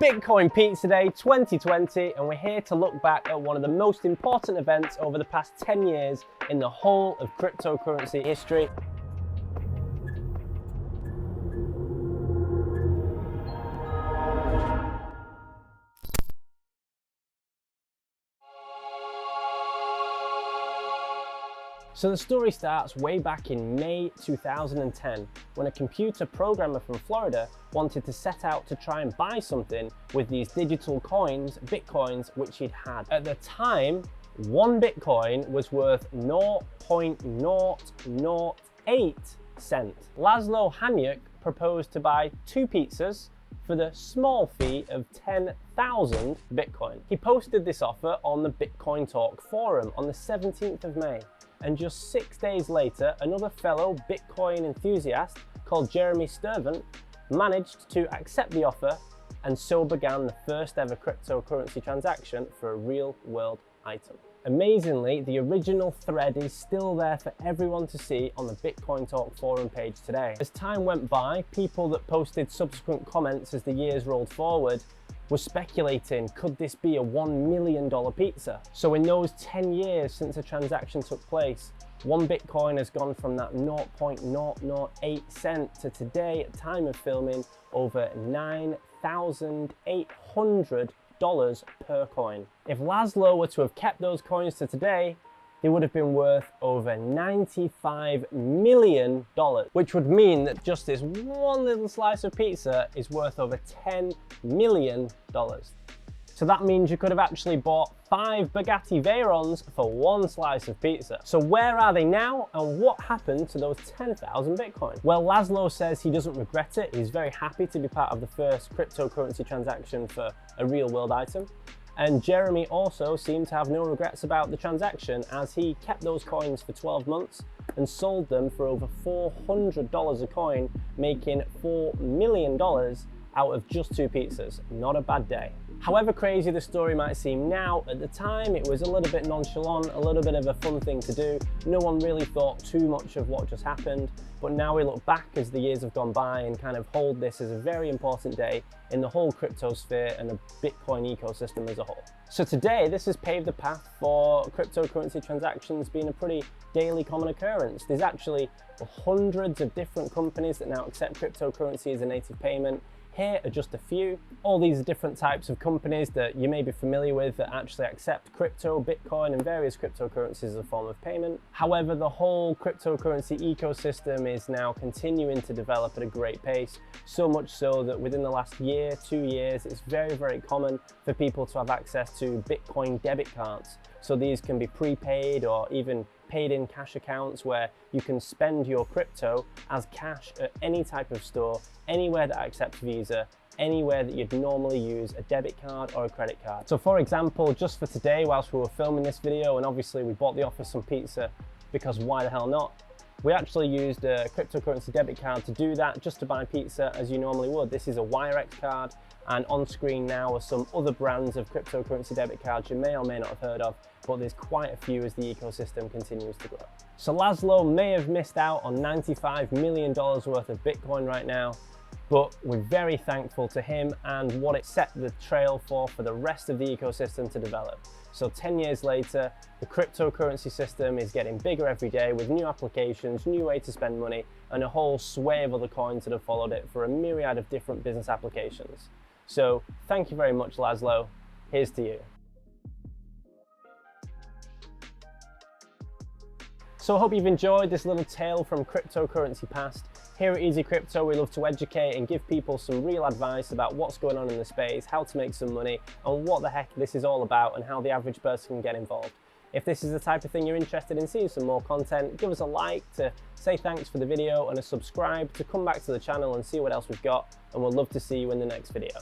Bitcoin Pizza Day 2020, and we're here to look back at one of the most important events over the past 10 years in the whole of cryptocurrency history. So the story starts way back in May 2010, when a computer programmer from Florida wanted to set out to try and buy something with these digital coins, Bitcoins, which he'd had. At the time, one Bitcoin was worth 0.0008 cents. Laslo Hanyecz proposed to buy 2 pizzas for the small fee of 10,000 Bitcoin. He posted this offer on the BitcoinTalk forum on the 17th of May. And just 6 days later, another fellow Bitcoin enthusiast called Jeremy Sturdivant managed to accept the offer, and so began the first ever cryptocurrency transaction for a real world item. Amazingly, the original thread is still there for everyone to see on the BitcoinTalk forum page today. As time went by, people that posted subsequent comments as the years rolled forward were speculating, could this be a $1 million pizza? So in those 10 years since the transaction took place, one Bitcoin has gone from that 0.008 cent to today, at time of filming, over $9,800 per coin. If Laslo were to have kept those coins to today, they would have been worth over $95 million, which would mean that just this one little slice of pizza is worth over $10 million. So that means you could have actually bought 5 Bugatti Veyrons for one slice of pizza. So where are they now, and what happened to those 10,000 Bitcoin? Well, Laslo says he doesn't regret it. He's very happy to be part of the first cryptocurrency transaction for a real world item. And Jeremy also seemed to have no regrets about the transaction, as he kept those coins for 12 months and sold them for over $400 a coin, making $4 million out of just 2 pizzas. Not a bad day. However crazy the story might seem now, at the time it was a little bit nonchalant, a little bit of a fun thing to do. No one really thought too much of what just happened, but now we look back as the years have gone by and kind of hold this as a very important day in the whole crypto sphere and the Bitcoin ecosystem as a whole. So today, this has paved the path for cryptocurrency transactions being a pretty daily common occurrence. There's actually hundreds of different companies that now accept cryptocurrency as a native payment. Here are just a few. All these different types of companies that you may be familiar with that actually accept crypto, Bitcoin, and various cryptocurrencies as a form of payment. However, the whole cryptocurrency ecosystem is now continuing to develop at a great pace, so much so that within the last year, 2 years, it's very, very common for people to have access to Bitcoin debit cards. So these can be prepaid or even paid in cash accounts where you can spend your crypto as cash at any type of store, anywhere that accepts Visa, anywhere that you'd normally use a debit card or a credit card. So for example, just for today, whilst we were filming this video, and obviously we bought the office some pizza because why the hell not, we actually used a cryptocurrency debit card to do that, just to buy pizza as you normally would. This is a WireX card, and on screen now are some other brands of cryptocurrency debit cards you may or may not have heard of, but there's quite a few as the ecosystem continues to grow. So Laslo may have missed out on $95 million worth of Bitcoin right now, but we're very thankful to him and what it set the trail for the rest of the ecosystem to develop. So 10 years later, the cryptocurrency system is getting bigger every day with new applications, new way to spend money, and a whole sway of other coins that have followed it for a myriad of different business applications. So thank you very much, Laslo. Here's to you. So I hope you've enjoyed this little tale from cryptocurrency past. Here at Easy Crypto, we love to educate and give people some real advice about what's going on in the space, how to make some money, and what the heck this is all about and how the average person can get involved. If this is the type of thing you're interested in seeing some more content, give us a like to say thanks for the video and a subscribe to come back to the channel and see what else we've got, and we'll love to see you in the next video.